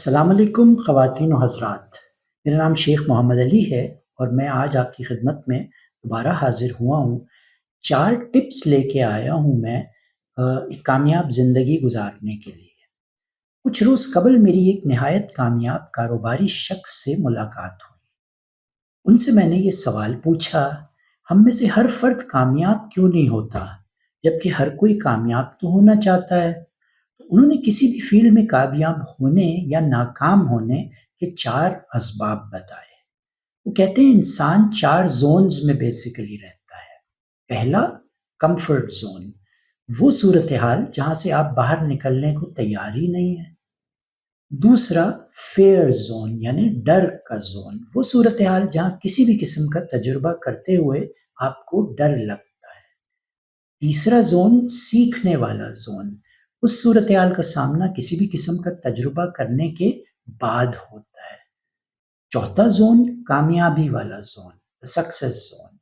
السلام علیکم خواتین و حضرات، میرا نام شیخ محمد علی ہے اور میں آج آپ کی خدمت میں دوبارہ حاضر ہوا ہوں۔ 4 ٹپس لے کے آیا ہوں میں ایک کامیاب زندگی گزارنے کے لیے۔ کچھ روز قبل میری ایک نہایت کامیاب کاروباری شخص سے ملاقات ہوئی۔ ان سے میں نے یہ سوال پوچھا، ہم میں سے ہر فرد کامیاب کیوں نہیں ہوتا جبکہ ہر کوئی کامیاب تو ہونا چاہتا ہے؟ انہوں نے کسی بھی فیلڈ میں کامیاب ہونے یا ناکام ہونے کے 4 اسباب بتائے۔ وہ کہتے ہیں انسان 4 زونز میں بیسیکلی رہتا ہے۔ پہلا، کمفرٹ زون، وہ صورتحال جہاں سے آپ باہر نکلنے کو تیار ہی نہیں ہیں۔ دوسرا، فیئر زون یعنی ڈر کا زون، وہ صورتحال جہاں کسی بھی قسم کا تجربہ کرتے ہوئے آپ کو ڈر لگتا ہے۔ تیسرا زون، سیکھنے والا زون، اس صورتحال کا سامنا کسی بھی قسم کا تجربہ کرنے کے بعد ہوتا ہے۔ چوتھا زون، کامیابی والا زون، سکسیس زون،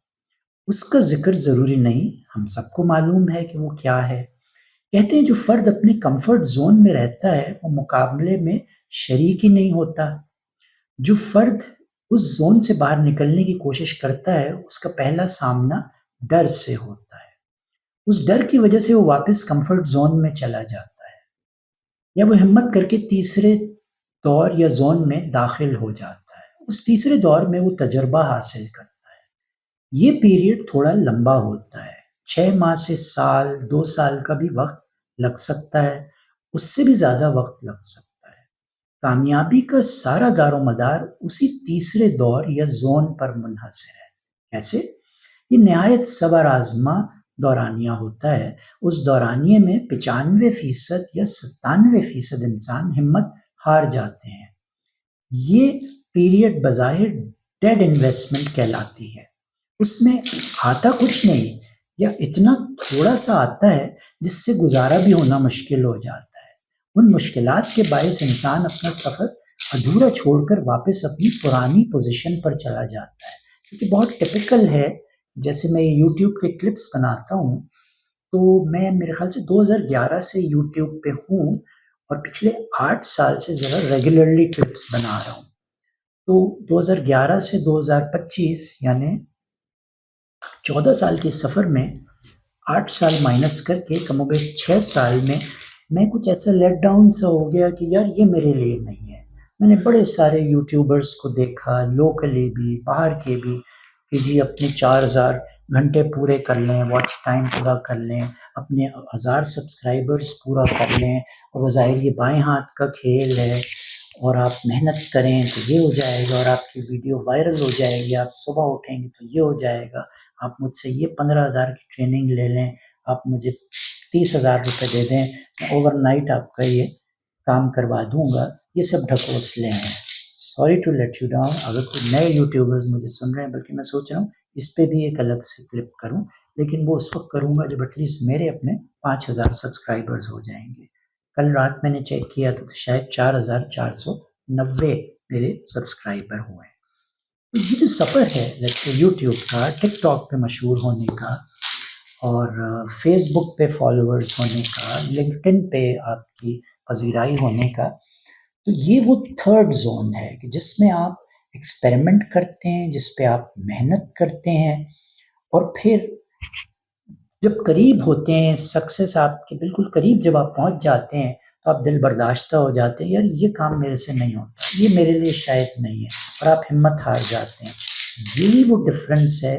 اس کا ذکر ضروری نہیں، ہم سب کو معلوم ہے کہ وہ کیا ہے۔ کہتے ہیں جو فرد اپنے کمفرٹ زون میں رہتا ہے وہ مقابلے میں شریک ہی نہیں ہوتا۔ جو فرد اس زون سے باہر نکلنے کی کوشش کرتا ہے اس کا پہلا سامنا ڈر سے ہوتا ہے۔ اس ڈر کی وجہ سے وہ واپس کمفرٹ زون میں چلا جاتا ہے یا وہ ہمت کر کے تیسرے دور یا زون میں داخل ہو جاتا ہے۔ اس تیسرے دور میں وہ تجربہ حاصل کرتا ہے۔ یہ پیریڈ تھوڑا لمبا ہوتا ہے، 6 ماہ سے سال، 2 سال کا بھی وقت لگ سکتا ہے، اس سے بھی زیادہ وقت لگ سکتا ہے۔ کامیابی کا سارا دار و مدار اسی تیسرے دور یا زون پر منحصر ہے۔ کیسے؟ یہ نہایت صبر آزما دورانیہ ہوتا ہے۔ اس دورانیے میں 95% یا 97% انسان ہمت ہار جاتے ہیں۔ یہ پیریڈ بظاہر ڈیڈ انویسٹمنٹ کہلاتی ہے۔ اس میں آتا کچھ نہیں یا اتنا تھوڑا سا آتا ہے جس سے گزارا بھی ہونا مشکل ہو جاتا ہے۔ ان مشکلات کے باعث انسان اپنا سفر ادھورا چھوڑ کر واپس اپنی پرانی پوزیشن پر چلا جاتا ہے۔ کیونکہ بہت ٹپیکل ہے، جیسے میں یوٹیوب کے کلپس بناتا ہوں تو میں میرے خیال سے 2011 سے یوٹیوب پہ ہوں اور پچھلے 8 سال سے ذرا ریگولرلی کلپس بنا رہا ہوں۔ تو 2011 سے 2025 یعنی 14 سال کے سفر میں 8 سال مائنس کر کے کم و بیش 6 سال میں کچھ ایسا لیٹ ڈاؤن سا ہو گیا کہ یار یہ میرے لیے نہیں ہے۔ میں نے بڑے سارے یوٹیوبرز کو دیکھا، لوکلی بھی باہر کے بھی، کہ جی اپنے 4000 گھنٹے پورے کر لیں، واچ ٹائم پورا کر لیں، اپنے 1000 سبسکرائبرز پورا کر لیں، اور وہ ظاہر یہ بائیں ہاتھ کا کھیل ہے، اور آپ محنت کریں تو یہ ہو جائے گا، اور آپ کی ویڈیو وائرل ہو جائے گی، آپ صبح اٹھیں گے تو یہ ہو جائے گا، آپ مجھ سے یہ 15,000 کی ٹریننگ لے لیں، آپ مجھے 30,000 روپے دے دیں، میں اوور نائٹ آپ کا یہ کام کروا دوں گا۔ یہ سب ڈھکوسلے ہیں۔ Sorry to let you down. اگر کوئی نئے یوٹیوبرز مجھے سن رہے ہیں، بلکہ میں سوچ رہا ہوں اس پہ بھی ایک الگ سے کلپ کروں، لیکن وہ اس وقت کروں گا جب ایٹ لیسٹ میرے اپنے 5,000 سبسکرائبرز ہو جائیں گے۔ کل رات میں نے چیک کیا تو شاید 4,490 میرے سبسکرائبر ہوئے ہیں۔ تو یہ جو سفر ہے یوٹیوب کا، ٹک ٹاک پہ مشہور ہونے کا، اور فیس بک پہ فالوورز ہونے کا، لنکڈن پہ آپ کی پذیرائی ہونے کا، تو یہ وہ 3rd زون ہے کہ جس میں آپ ایکسپیریمنٹ کرتے ہیں، جس پہ آپ محنت کرتے ہیں، اور پھر جب قریب ہوتے ہیں سکسیس، آپ کے بالکل قریب جب آپ پہنچ جاتے ہیں تو آپ دل برداشتہ ہو جاتے ہیں، یار یہ کام میرے سے نہیں ہوتا، یہ میرے لیے شاید نہیں ہے، اور آپ ہمت ہار جاتے ہیں۔ یہی وہ ڈفرینس ہے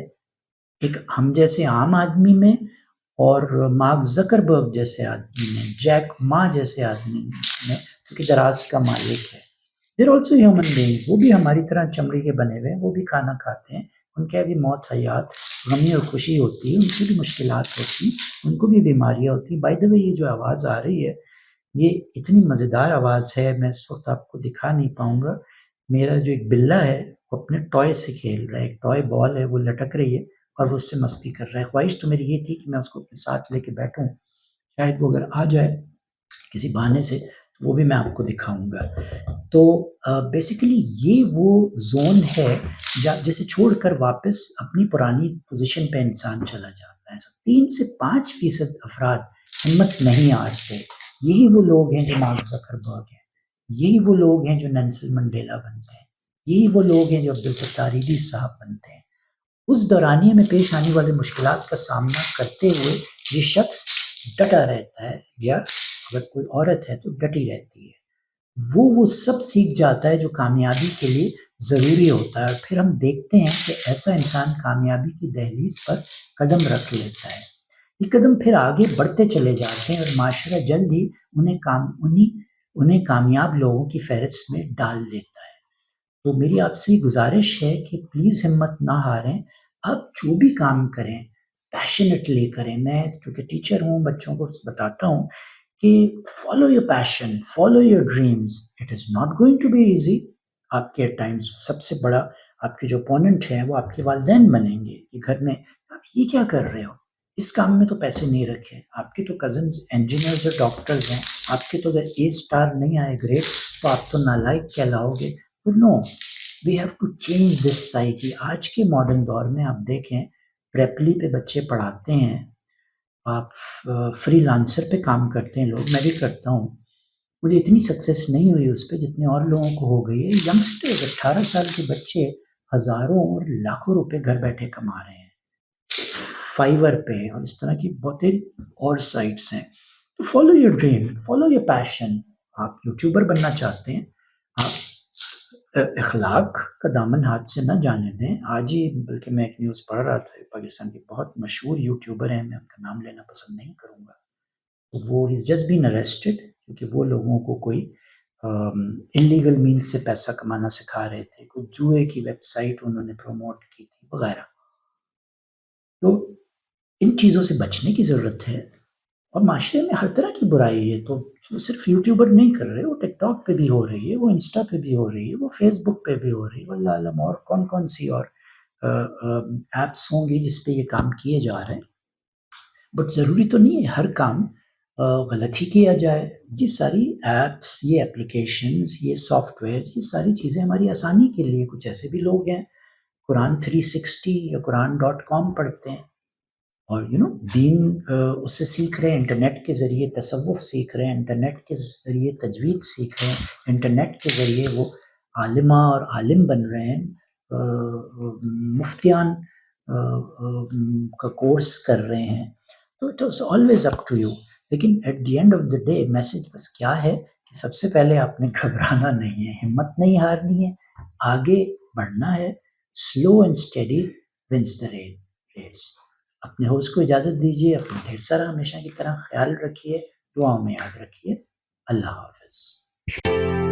ایک ہم جیسے عام آدمی میں اور مارک زکربرگ جیسے آدمی میں، جیک ما جیسے آدمی میں، کیونکہ دراز کا مالک ہے۔ دیر آلسو ہیومن بینگز، وہ بھی ہماری طرح چمڑی کے بنے ہوئے ہیں، وہ بھی کھانا کھاتے ہیں، ان کے بھی موت حیات، غمی اور خوشی ہوتی ہے، ان کی بھی مشکلات ہوتی ہیں، ان کو بھی بیماریاں ہوتی ہیں۔ بائی دا وے، یہ جو آواز آ رہی ہے یہ اتنی مزیدار آواز ہے، میں اس وقت آپ کو دکھا نہیں پاؤں گا۔ میرا جو ایک بلہ ہے وہ اپنے ٹوائے سے کھیل رہا ہے، ایک ٹوائے بال ہے، وہ لٹک رہی ہے اور وہ اس سے مستی کر رہا ہے۔ خواہش تو میری یہ تھی کہ میں اس کو اپنے ساتھ لے کے بیٹھوں، شاید وہ اگر آ جائے کسی بہانے سے تو وہ بھی میں آپ کو دکھاؤں گا۔ تو بیسیکلی یہ وہ زون ہے جسے چھوڑ کر واپس اپنی پرانی پوزیشن پہ انسان چلا جاتا ہے۔ 3 سے 5% افراد ہمت نہیں ہارتے، یہی وہ لوگ ہیں جو مارک زکربرگ ہیں۔ یہی وہ لوگ ہیں جو نیلسن منڈیلا بنتے ہیں، یہی وہ لوگ ہیں جو عبدالستار ایدھی صاحب بنتے ہیں۔ اس دورانیے میں پیش آنے والے مشکلات کا سامنا کرتے ہوئے یہ شخص ڈٹا رہتا ہے، یا اگر کوئی عورت ہے تو ڈٹی رہتی ہے، وہ سب سیکھ جاتا ہے جو کامیابی کے لیے ضروری ہوتا ہے، اور پھر ہم دیکھتے ہیں کہ ایسا انسان کامیابی کی دہلیز پر قدم رکھ لیتا ہے۔ یہ قدم پھر آگے بڑھتے چلے جاتے ہیں اور معاشرہ جلد ہی انہیں کامیاب لوگوں کی فہرست میں ڈال دیتا ہے۔ تو میری آپ سے گزارش ہے کہ پلیز ہمت نہ ہاریں، آپ جو بھی کام کریں پیشنیٹلی کریں۔ میں چونکہ ٹیچر ہوں، بچوں کو بتاتا ہوں کہ follow your passion, follow your dreams, it is not going to be easy. آپ کے ٹائمز سب سے بڑا آپ کے جو اپوننٹ ہیں وہ آپ کے والدین بنیں گے کہ گھر میں آپ یہ کیا کر رہے ہو، اس کام میں تو پیسے نہیں رکھے، آپ کے تو کزنز انجینئرز اور ڈاکٹرز ہیں، آپ کے تو اگر اے اسٹار نہیں آئے گریڈ تو آپ تو نالائق کہلاؤ گے۔ No, we have to change this psyche. آج کے ماڈرن دور میں آپ دیکھیں پریپلی پہ بچے پڑھاتے ہیں، آپ فری لانسر پہ کام کرتے ہیں لوگ، میں بھی کرتا ہوں، مجھے اتنی سکسیس نہیں ہوئی اس پہ جتنے اور لوگوں کو ہو گئی ہے۔ ینگسٹر 18 سال کے بچے ہزاروں اور لاکھوں روپے گھر بیٹھے کما رہے ہیں فائیور پہ، اور اس طرح کی بہت اور سائٹس ہیں۔ تو follow your dream, follow your پیشن۔ آپ یوٹیوبر بننا چاہتے ہیں، آپ اخلاق کا دامن ہاتھ سے نہ جانے دیں۔ آج ہی بلکہ میں ایک نیوز پڑھ رہا تھا، پاکستان کے بہت مشہور یوٹیوبر ہیں، میں ان کا نام لینا پسند نہیں کروں گا، وہ از جسٹ بین اریسٹڈ کیونکہ وہ لوگوں کو کوئی انلیگل مینس سے پیسہ کمانا سکھا رہے تھے، کوئی جوئے کی ویب سائٹ انہوں نے پروموٹ کی تھی وغیرہ۔ تو ان چیزوں سے بچنے کی ضرورت ہے، اور معاشرے میں ہر طرح کی برائی ہے، تو وہ صرف یوٹیوبر نہیں کر رہے، وہ ٹک ٹاک پہ بھی ہو رہی ہے، وہ انسٹا پہ بھی ہو رہی ہے، وہ فیس بک پہ بھی ہو رہی ہے، واللہ عالم اور کون کون سی اور ایپس ہوں گی جس پہ یہ کام کیے جا رہے ہیں۔ بٹ ضروری تو نہیں ہے ہر کام غلط ہی کیا جائے۔ یہ ساری ایپس، یہ اپلیکیشنز، یہ سافٹ ویئر، یہ ساری چیزیں ہماری آسانی کے لیے۔ کچھ ایسے بھی لوگ ہیں قرآن 360 یا قرآن.com پڑھتے ہیں، اور دین اس سے سیکھ رہے ہیں، انٹرنیٹ کے ذریعے تصوف سیکھ رہے ہیں، انٹرنیٹ کے ذریعے تجوید سیکھ رہے ہیں، انٹرنیٹ کے ذریعے وہ عالمہ اور عالم بن رہے ہیں، مفتیان کا کورس کر رہے ہیں۔ تو it was always up to you, لیکن at the end of the day message بس کیا ہے کہ سب سے پہلے آپ نے گھبرانا نہیں ہے، ہمت نہیں ہارنی ہے، آگے بڑھنا ہے۔ Slow and steady wins the race. اپنے ہوش کو اجازت دیجیے، اپنا ڈھیر سارا ہمیشہ کی طرح خیال رکھیے، دعاؤں میں یاد رکھیے۔ اللہ حافظ۔